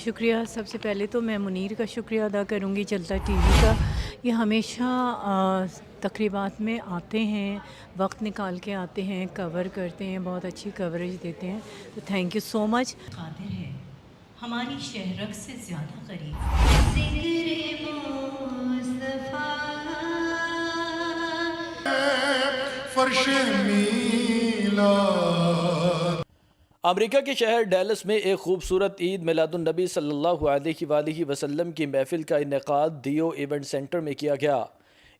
شکریہ. سب سے پہلے تو میں منیر کا شکریہ ادا کروں گی، چلتا ٹی وی کا. یہ ہمیشہ تقریبات میں آتے ہیں، وقت نکال کے آتے ہیں، کور کرتے ہیں، بہت اچھی کوریج دیتے ہیں. تو تھینک یو سو مچ. قادر ہے ہماری شہرک سے زیادہ قریب. ذکر مصطفیٰ فرش میلاد. امریکہ کے شہر ڈیلس میں ایک خوبصورت عید میلاد النبی صلی اللہ علیہ وآلہ وسلم کی محفل کا انعقاد دیو ایونٹ سینٹر میں کیا گیا.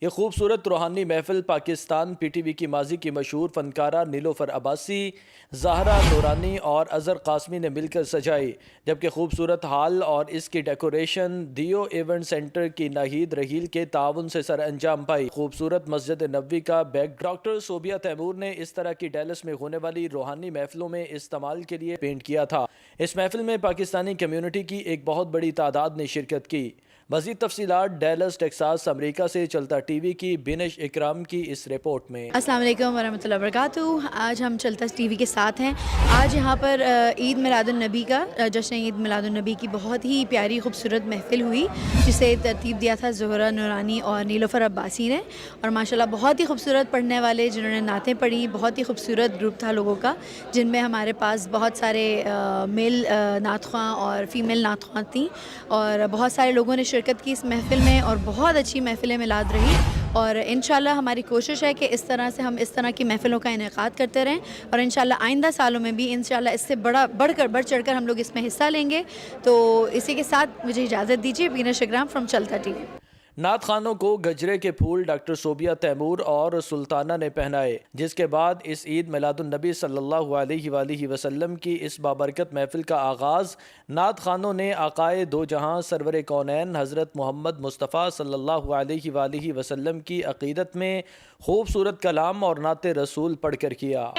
یہ خوبصورت روحانی محفل پاکستان پی ٹی وی کی ماضی کی مشہور فنکارہ نیلوفر عباسی، زہرا نورانی اور اظہر قاسمی نے مل کر سجائی، جبکہ خوبصورت ہال اور اس کی ڈیکوریشن دیو ایونٹ سینٹر کی ناہید رحیل کے تعاون سے سر انجام پائی. خوبصورت مسجد نبوی کا بیک ڈاکٹر صوبیہ تیمور نے اس طرح کی ڈیلس میں ہونے والی روحانی محفلوں میں استعمال کے لیے پینٹ کیا تھا. اس محفل میں پاکستانی کمیونٹی کی ایک بہت بڑی تعداد نے شرکت کی. مزید تفصیلات ڈیلس ٹیکساس امریکہ سے چلتا ٹی وی کی بینش اکرام کی اس رپورٹ میں. السلام علیکم ورحمۃ اللہ وبرکاتہ. آج ہم چلتا ٹی وی کے ساتھ ہیں. آج یہاں پر عید میلاد النبی کا جشن عید میلاد النبی کی بہت ہی پیاری خوبصورت محفل ہوئی، جسے ترتیب دیا تھا زہرا نورانی اور نیلوفر عباسی نے. اور ماشاءاللہ بہت ہی خوبصورت پڑھنے والے جنہوں نے نعتیں پڑھی، بہت ہی خوبصورت گروپ تھا لوگوں کا، جن میں ہمارے پاس بہت سارے میل نعت خواں اور فیمیل نعت خواں تھیں، اور بہت سارے لوگوں نے شرکت کی اس محفل میں، اور بہت اچھی محفل میلاد رہی. اور انشاءاللہ ہماری کوشش ہے کہ اس طرح سے ہم اس طرح کی محفلوں کا انعقاد کرتے رہیں، اور انشاءاللہ آئندہ سالوں میں بھی انشاءاللہ اس سے بڑھ چڑھ کر ہم لوگ اس میں حصہ لیں گے. تو اسی کے ساتھ مجھے اجازت دیجیے. بینش اکرام فرام چلتا ٹی وی. نعت خوانوں کو گجرے کے پھول ڈاکٹر صوبیہ تیمور اور سلطانہ نے پہنائے، جس کے بعد اس عید میلاد النبی صلی اللہ علیہ وآلہ وسلم کی اس بابرکت محفل کا آغاز نعت خوانوں نے آقائے دو جہاں سرور کونین حضرت محمد مصطفیٰ صلی اللہ علیہ وآلہ وسلم کی عقیدت میں خوبصورت کلام اور نعت رسول پڑھ کر کیا.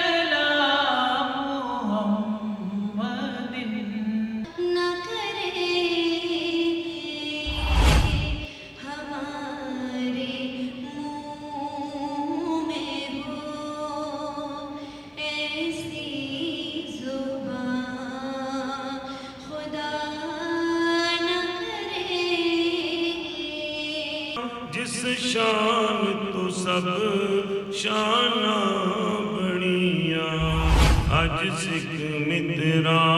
جس شان تو سب شانہ بڑیاں، اج سکھ متراں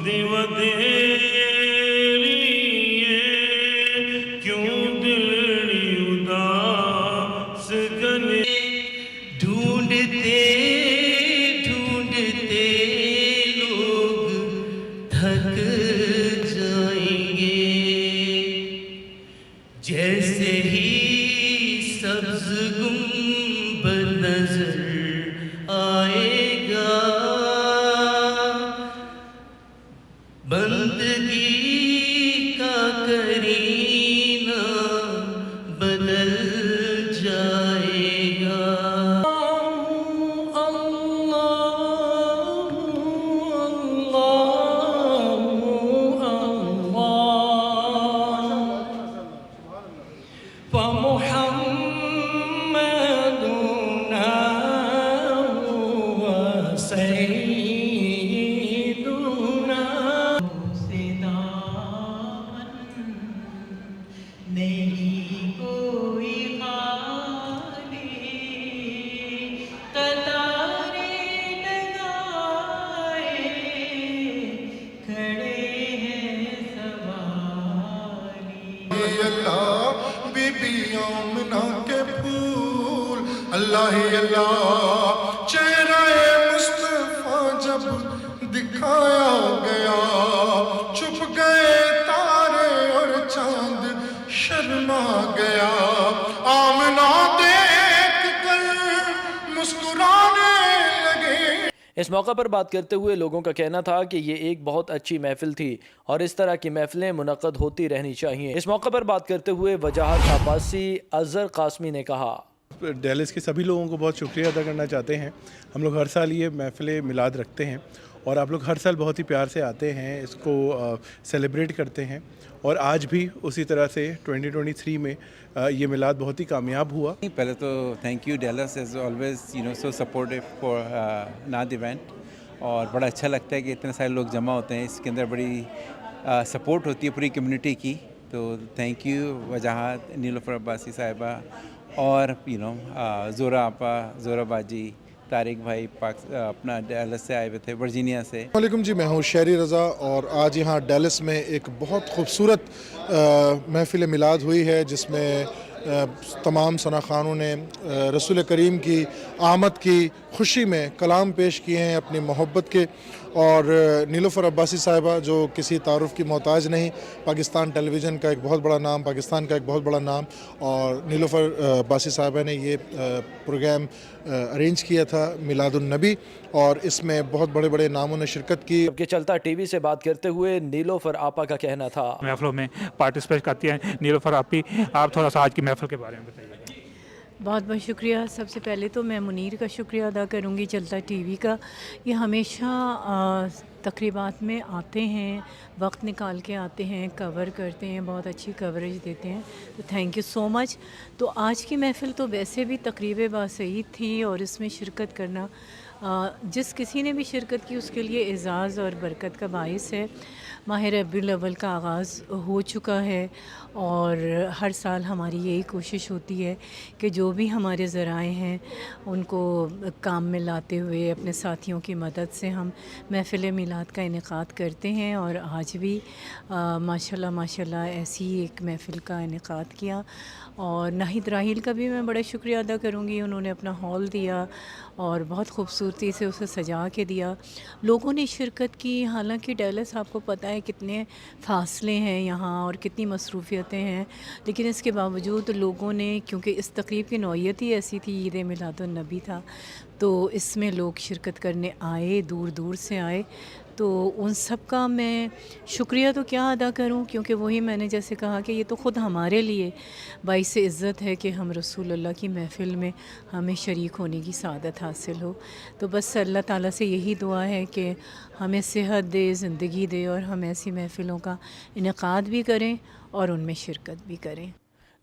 دیو دیریے، کیوں دلڑی اداس گلے، ڈھونڈتے ڈھونڈتے لوگ تھک جائیں گے، جیسے ہی سبز گنبد نظر آئے گا، بندگی کا کرینہ بدل جائے گا. اللہ بی بی آمنہ کے پھول، اللہ اللہ چہرہ مصطفیٰ جب دکھایا گیا، چھپ گئے تارے اور چاند شرما گیا، آمنہ دیکھ کر مسکرانے لگے. اس موقع پر بات کرتے ہوئے لوگوں کا کہنا تھا کہ یہ ایک بہت اچھی محفل تھی اور اس طرح کی محفلیں منعقد ہوتی رہنی چاہیے. اس موقع پر بات کرتے ہوئے وجاہت عباسی اظہر قاسمی نے کہا، ڈیلس کے سبھی لوگوں کو بہت شکریہ ادا کرنا چاہتے ہیں. ہم لوگ ہر سال یہ محفل میلاد رکھتے ہیں اور آپ لوگ ہر سال بہت ہی پیار سے آتے ہیں، اس کو سیلیبریٹ کرتے ہیں، اور آج بھی اسی طرح سے 2023 میں یہ میلاد بہت ہی کامیاب ہوا. پہلے تو thank you deals as always so supportive for نعت ایونٹ، اور بڑا اچھا لگتا ہے کہ اتنے سارے لوگ جمع ہوتے ہیں. اس کے اندر بڑی सपोर्ट होती है पूरी कम्युनिटी की. तो थैंक यू वजाहत, नीलोफर अब्बासी साहिबा और ज़ोरा आपा, ज़ोरा बाजी, तारिक भाई अपना डैलस से आए हुए थे, वर्जीनिया से. वालेकुम जी, मैं हूँ शहरी रज़ा और आज यहाँ डैलस में एक बहुत खूबसूरत महफ़िल मिलाद हुई है जिसमें तमाम सनाखानों ने रसूल करीम की आमद की खुशी में कलाम पेश किए हैं अपनी मोहब्बत के. और नीलोफर अब्बासी साहिबा जो किसी तारुफ की मोहताज नहीं, पाकिस्तान टेलीविज़न का एक बहुत बड़ा नाम, पाकिस्तान का एक बहुत बड़ा नाम, और नीलोफर अब्बासी साहिबा ने ये प्रोग्राम अरेंज किया था मिलादुन नबी, और इसमें बहुत बड़े बड़े नामों ने शिरकत की. जबकि चलता टीवी से बात करते हुए नीलोफर आपा का कहना था, महफिलों में पार्टिसिपेट करती हैं. नीलोफर आपी, आप थोड़ा सा आज की महफिल के बारे में बताइए. बहुत बहुत शुक्रिया. सबसे पहले तो मैं मुनीर का शुक्रिया अदा करूँगी, चलता टीवी का. ये हमेशा तकरीबात में आते हैं, वक्त निकाल के आते हैं, कवर करते हैं, बहुत अच्छी कवरेज देते हैं, तो थैंक यू सो मच. तो आज की महफ़िल तो वैसे भी तकरीब बासईद थी और इसमें शिरकत करना जिस किसी ने भी शिरकत की उसके लिए एज़ाज़ और बरकत का बाइस है. माह रबीउल अव्वल का आगाज़ हो चुका है और हर साल हमारी यही कोशिश होती है कि जो भी हमारे ज़राए हैं उनको काम में लाते हुए अपने साथियों की मदद से हम महफ़िल मिलाद का इनेकाद करते हैं. और आज भी माशाल्लाह माशाल्लाह ऐसी ही एक महफ़िल का इनेकाद किया. और नाहिद राहील का भी मैं बड़ा शुक्रिया अदा करूँगी, उन्होंने अपना हॉल दिया और बहुत खूबसूरती से उसे सजा के दिया. लोगों ने शिरकत की, हालांकि डैलस आपको पता है कितने फ़ासले हैं यहाँ और कितनी मसरूफ़ियतें हैं, लेकिन इसके बावजूद लोगों ने, क्योंकि इस तकरीब की नौइयत ही ऐसी थी, ईद मिलादुन नबी था, तो इसमें लोग शिरकत करने आए, दूर दूर से आए. तो उन सब का मैं शुक्रिया तो क्या अदा करूं, क्योंकि वही मैंने जैसे कहा कि ये तो ख़ुद हमारे लिए बाइस इज़्ज़त है कि हम रसूल अल्लाह की महफ़िल में हमें शरीक होने की सआदत हासिल हो. तो बस अल्लाह ताला से यही दुआ है कि हमें सेहत दे, ज़िंदगी दे और हम ऐसी महफ़िलों का इनेकाद भी करें और उनमें शिरकत भी करें.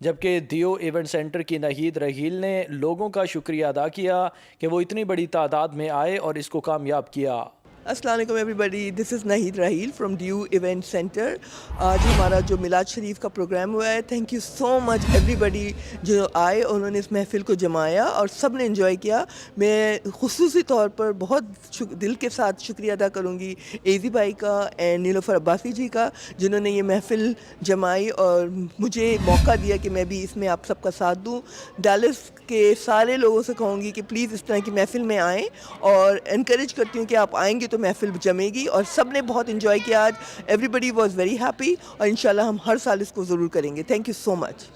जबकि दियो इवेंट सेंटर की नाहिद रहील ने लोगों का शुक्रिया अदा किया कि वो इतनी बड़ी तादाद में आए और इसको कामयाब किया. अस्सलाम वालेकुम everybody, this is Nahid Raheel from due event centre. आज हमारा जो मिलाद शरीफ का प्रोग्राम हुआ है, thank you so much everybody जो आए, उन्होंने इस महफ़िल को जमाया और सब ने एंजॉय किया. मैं खुसूसी तौर पर बहुत दिल के साथ शुक्रिया अदा करूँगी एजी भाई का एंड नीलोफर अब्बासी जी का, जिन्होंने ये महफ़िल जमाई और मुझे मौका दिया कि मैं भी इसमें आप सबका साथ दूँ. डैलस के सारे लोगों से कहूँगी कि प्लीज़ इस तरह की महफ़िल में आएँ और इनकरेज करती हूँ कि आप आएंगे तो महफ़िल जमेगी. और सब ने बहुत इन्जॉय किया आज. एवरीबडी वाज वेरी हैप्पी और इंशाल्लाह हम हर साल इसको ज़रूर करेंगे. Thank you so much.